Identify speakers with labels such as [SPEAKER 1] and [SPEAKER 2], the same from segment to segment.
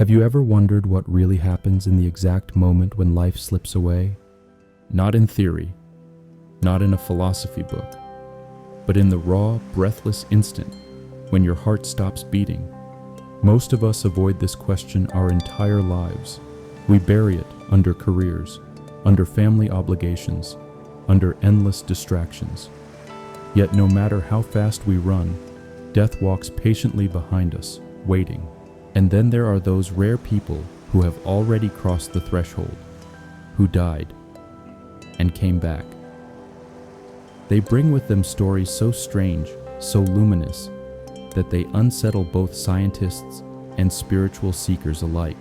[SPEAKER 1] Have you ever wondered what really happens in the exact moment when life slips away? Not in theory, not in a philosophy book, but in the raw, breathless instant when your heart stops beating. Most of us avoid this question our entire lives. We bury it under careers, under family obligations, under endless distractions. Yet no matter how fast we run, death walks patiently behind us, waiting. And then there are those rare people who have already crossed the threshold, who died and came back. They bring with them stories so strange, so luminous, that they unsettle both scientists and spiritual seekers alike.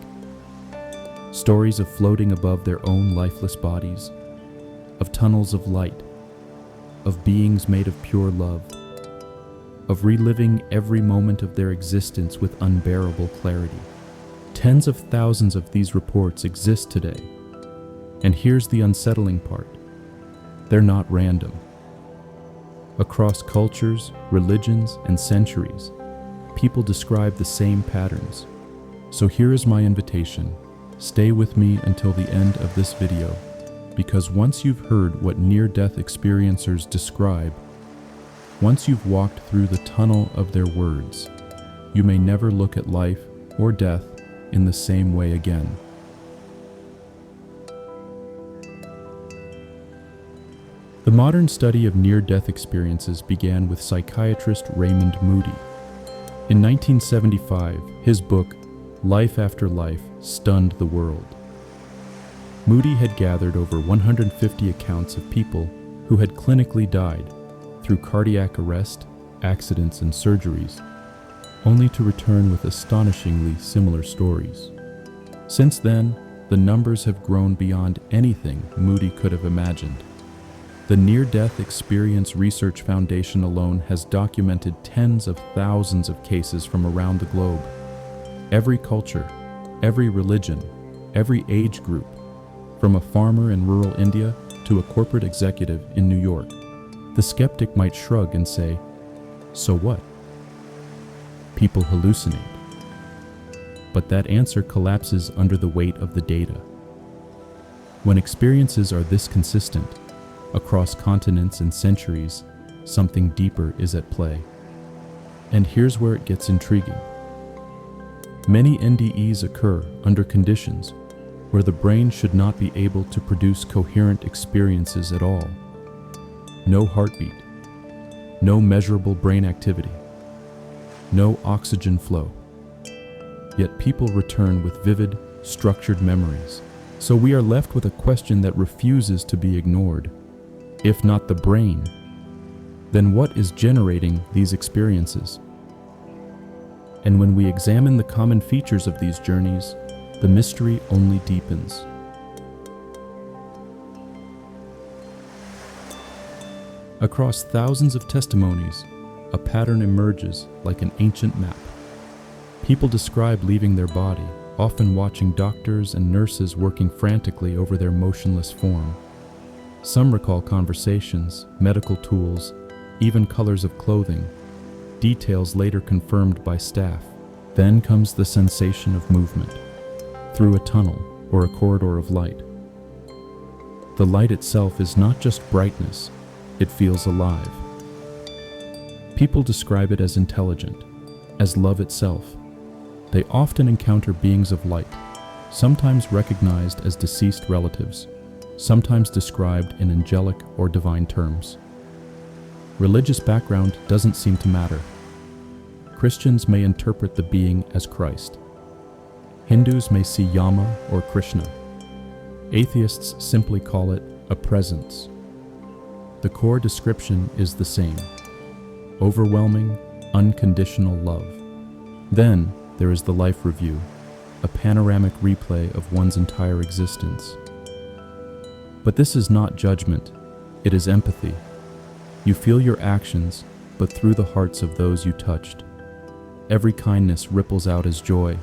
[SPEAKER 1] Stories of floating above their own lifeless bodies, of tunnels of light, of beings made of pure love, of reliving every moment of their existence with unbearable clarity. Tens of thousands of these reports exist today. And here's the unsettling part. They're not random. Across cultures, religions, and centuries, people describe the same patterns. So here is my invitation. Stay with me until the end of this video, because once you've heard what near-death experiencers describe, once you've walked through the tunnel of their words, you may never look at life or death in the same way again. The modern study of near-death experiences began with psychiatrist Raymond Moody. In 1975, his book, Life After Life, stunned the world. Moody had gathered over 150 accounts of people who had clinically died through cardiac arrest, accidents, and surgeries, only to return with astonishingly similar stories. Since then, the numbers have grown beyond anything Moody could have imagined. The Near-Death Experience Research Foundation alone has documented tens of thousands of cases from around the globe. Every culture, every religion, every age group, from a farmer in rural India to a corporate executive in New York. The skeptic might shrug and say, "So what? People hallucinate." But that answer collapses under the weight of the data. When experiences are this consistent, across continents and centuries, something deeper is at play. And here's where it gets intriguing. Many NDEs occur under conditions where the brain should not be able to produce coherent experiences at all. No heartbeat, no measurable brain activity, no oxygen flow. Yet people return with vivid, structured memories. So we are left with a question that refuses to be ignored. If not the brain, then what is generating these experiences? And when we examine the common features of these journeys, the mystery only deepens. Across thousands of testimonies, a pattern emerges like an ancient map. People describe leaving their body, often watching doctors and nurses working frantically over their motionless form. Some recall conversations, medical tools, even colors of clothing, details later confirmed by staff. Then comes the sensation of movement, through a tunnel or a corridor of light. The light itself is not just brightness, it feels alive. People describe it as intelligent, as love itself. They often encounter beings of light, sometimes recognized as deceased relatives, sometimes described in angelic or divine terms. Religious background doesn't seem to matter. Christians may interpret the being as Christ. Hindus may see Yama or Krishna. Atheists simply call it a presence. The core description is the same: overwhelming, unconditional love. Then there is the life review, a panoramic replay of one's entire existence. But this is not judgment, it is empathy. You feel your actions, but through the hearts of those you touched. Every kindness ripples out as joy.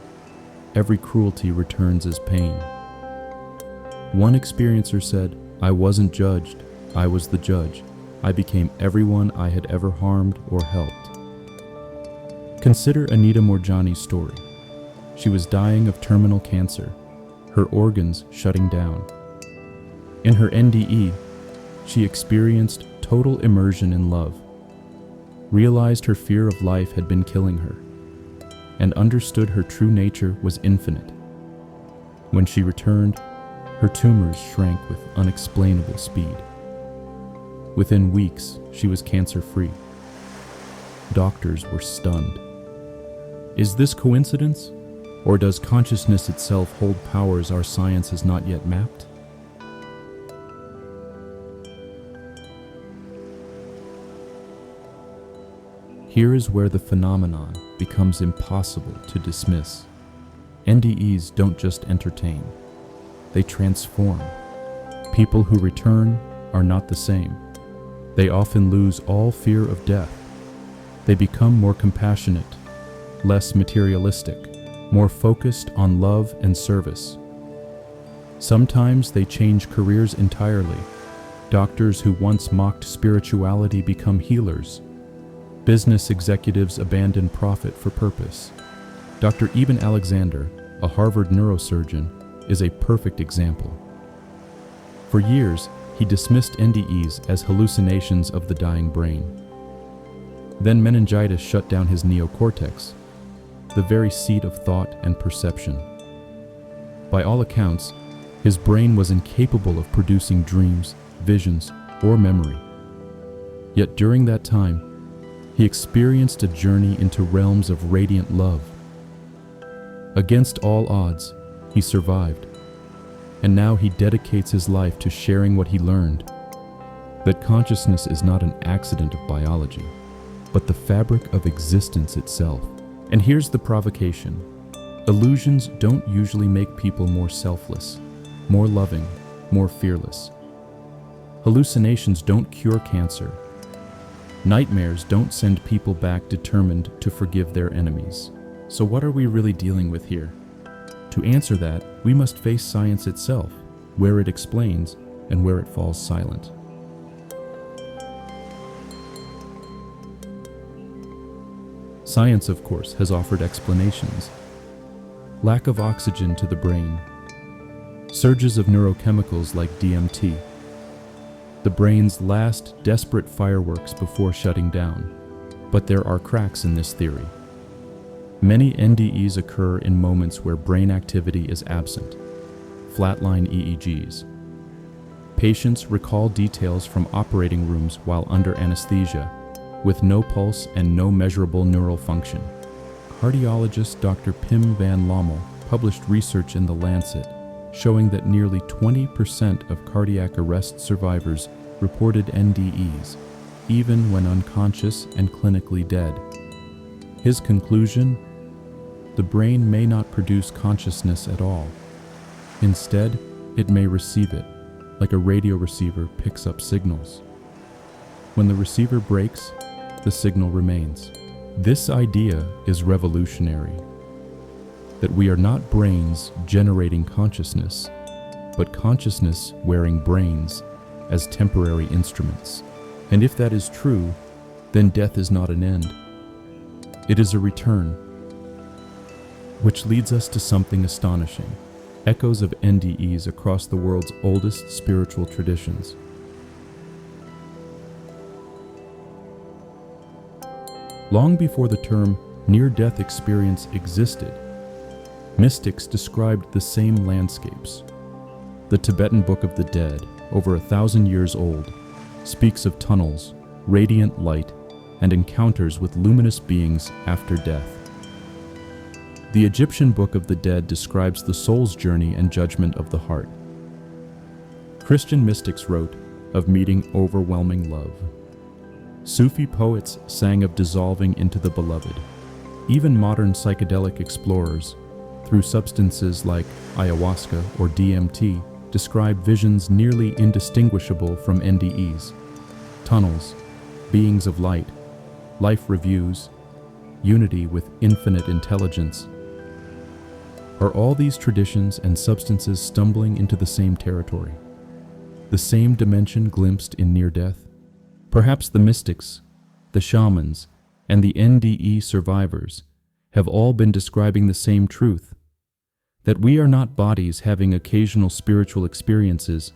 [SPEAKER 1] Every cruelty returns as pain. One experiencer said, "I wasn't judged, I was the judge. I became everyone I had ever harmed or helped." Consider Anita Moorjani's story. She was dying of terminal cancer, her organs shutting down. In her NDE, she experienced total immersion in love, realized her fear of life had been killing her, and understood her true nature was infinite. When she returned, her tumors shrank with unexplainable speed. Within weeks, she was cancer-free. Doctors were stunned. Is this coincidence? Or does consciousness itself hold powers our science has not yet mapped? Here is where the phenomenon becomes impossible to dismiss. NDEs don't just entertain, they transform. People who return are not the same. They often lose all fear of death. They become more compassionate, less materialistic, more focused on love and service. Sometimes they change careers entirely. Doctors who once mocked spirituality become healers. Business executives abandon profit for purpose. Dr. Eben Alexander, a Harvard neurosurgeon, is a perfect example. For years, he dismissed NDEs as hallucinations of the dying brain. Then meningitis shut down his neocortex, the very seat of thought and perception. By all accounts, his brain was incapable of producing dreams, visions, or memory. Yet during that time, he experienced a journey into realms of radiant love. Against all odds, he survived, and now he dedicates his life to sharing what he learned, that consciousness is not an accident of biology, but the fabric of existence itself. And here's the provocation. Illusions don't usually make people more selfless, more loving, more fearless. Hallucinations don't cure cancer. Nightmares don't send people back determined to forgive their enemies. So what are we really dealing with here? To answer that, we must face science itself, where it explains and where it falls silent. Science, of course, has offered explanations. Lack of oxygen to the brain, surges of neurochemicals like DMT, the brain's last desperate fireworks before shutting down. But there are cracks in this theory. Many NDEs occur in moments where brain activity is absent, flatline EEGs. Patients recall details from operating rooms while under anesthesia, with no pulse and no measurable neural function. Cardiologist Dr. Pim van Lommel published research in The Lancet showing that nearly 20% of cardiac arrest survivors reported NDEs, even when unconscious and clinically dead. His conclusion? The brain may not produce consciousness at all. Instead, it may receive it, like a radio receiver picks up signals. When the receiver breaks, the signal remains. This idea is revolutionary, that we are not brains generating consciousness, but consciousness wearing brains as temporary instruments. And if that is true, then death is not an end. It is a return. Which leads us to something astonishing, echoes of NDEs across the world's oldest spiritual traditions. Long before the term near-death experience existed, mystics described the same landscapes. The Tibetan Book of the Dead, over 1,000 years old, speaks of tunnels, radiant light, and encounters with luminous beings after death. The Egyptian Book of the Dead describes the soul's journey and judgment of the heart. Christian mystics wrote of meeting overwhelming love. Sufi poets sang of dissolving into the beloved. Even modern psychedelic explorers, through substances like ayahuasca or DMT, describe visions nearly indistinguishable from NDEs. Tunnels, beings of light, life reviews, unity with infinite intelligence. Are all these traditions and substances stumbling into the same territory? The same dimension glimpsed in near death? Perhaps the mystics, the shamans, and the NDE survivors have all been describing the same truth, that we are not bodies having occasional spiritual experiences,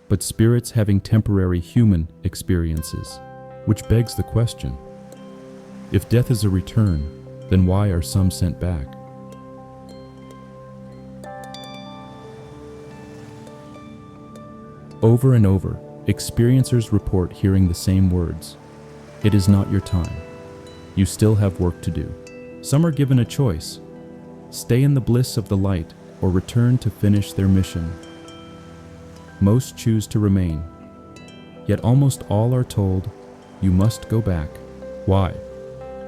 [SPEAKER 1] but spirits having temporary human experiences. Which begs the question, if death is a return, then why are some sent back? Over and over, experiencers report hearing the same words. It is not your time. You still have work to do. Some are given a choice: stay in the bliss of the light or return to finish their mission. Most choose to remain, yet almost all are told, you must go back. Why?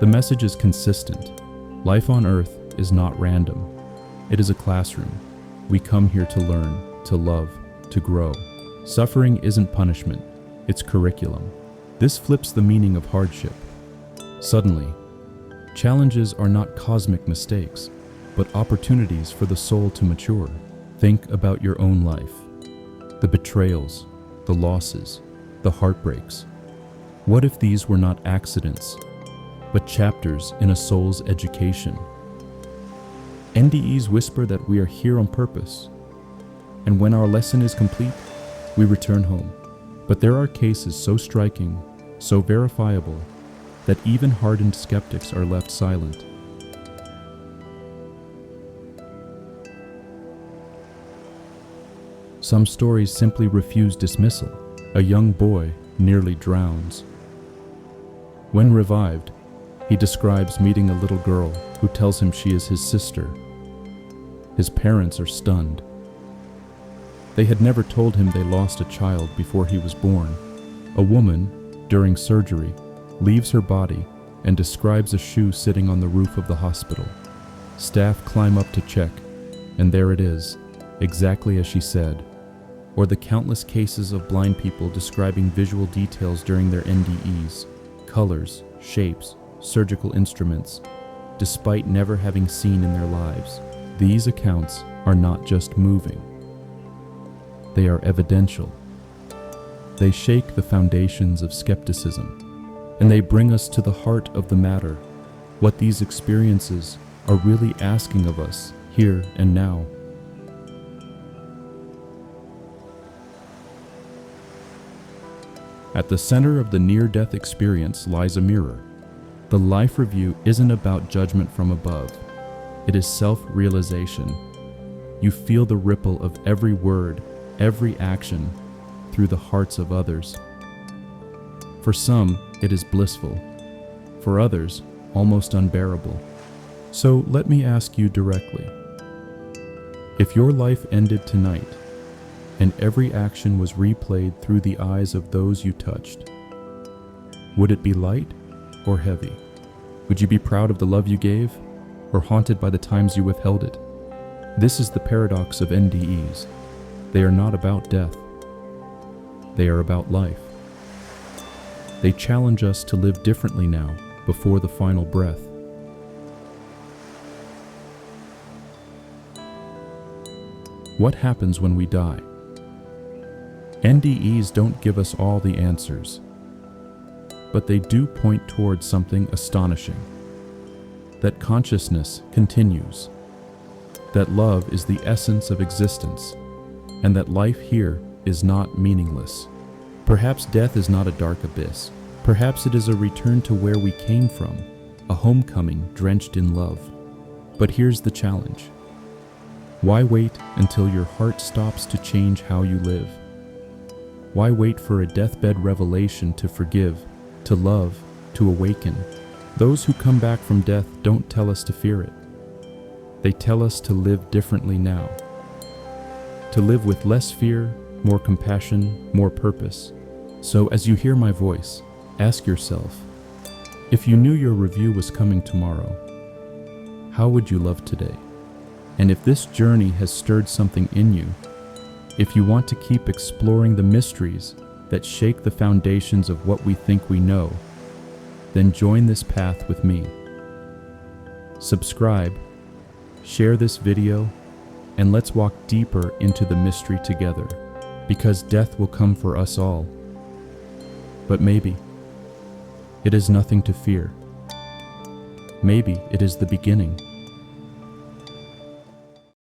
[SPEAKER 1] The message is consistent. Life on earth is not random. It is a classroom. We come here to learn, to love, to grow. Suffering isn't punishment, it's curriculum. This flips the meaning of hardship. Suddenly, challenges are not cosmic mistakes, but opportunities for the soul to mature. Think about your own life. The betrayals, the losses, the heartbreaks. What if these were not accidents, but chapters in a soul's education? NDEs whisper that we are here on purpose, and when our lesson is complete, we return home. But there are cases so striking, so verifiable, that even hardened skeptics are left silent. Some stories simply refuse dismissal. A young boy nearly drowns. When revived, he describes meeting a little girl who tells him she is his sister. His parents are stunned. They had never told him they lost a child before he was born. A woman, during surgery, leaves her body and describes a shoe sitting on the roof of the hospital. Staff climb up to check, and there it is, exactly as she said. Or the countless cases of blind people describing visual details during their NDEs, colors, shapes, surgical instruments, despite never having seen in their lives. These accounts are not just moving. They are evidential. They shake the foundations of skepticism, and they bring us to the heart of the matter, what these experiences are really asking of us here and now. At the center of the near-death experience lies a mirror. The life review isn't about judgment from above. It is self-realization. You feel the ripple of every word, every action, through the hearts of others. For some, it is blissful. For others, almost unbearable. So let me ask you directly. If your life ended tonight, and every action was replayed through the eyes of those you touched, would it be light or heavy? Would you be proud of the love you gave, or haunted by the times you withheld it? This is the paradox of NDEs. They are not about death. They are about life. They challenge us to live differently now, before the final breath. What happens when we die? NDEs don't give us all the answers, but they do point towards something astonishing. That consciousness continues, that love is the essence of existence, and that life here is not meaningless. Perhaps death is not a dark abyss. Perhaps it is a return to where we came from, a homecoming drenched in love. But here's the challenge. Why wait until your heart stops to change how you live? Why wait for a deathbed revelation to forgive, to love, to awaken? Those who come back from death don't tell us to fear it. They tell us to live differently now. To live with less fear, more compassion, more purpose. So as you hear my voice, ask yourself, if you knew your review was coming tomorrow, how would you love today? And if this journey has stirred something in you, if you want to keep exploring the mysteries that shake the foundations of what we think we know, then join this path with me. Subscribe, share this video, and let's walk deeper into the mystery together, because death will come for us all. But maybe it is nothing to fear. Maybe it is the beginning.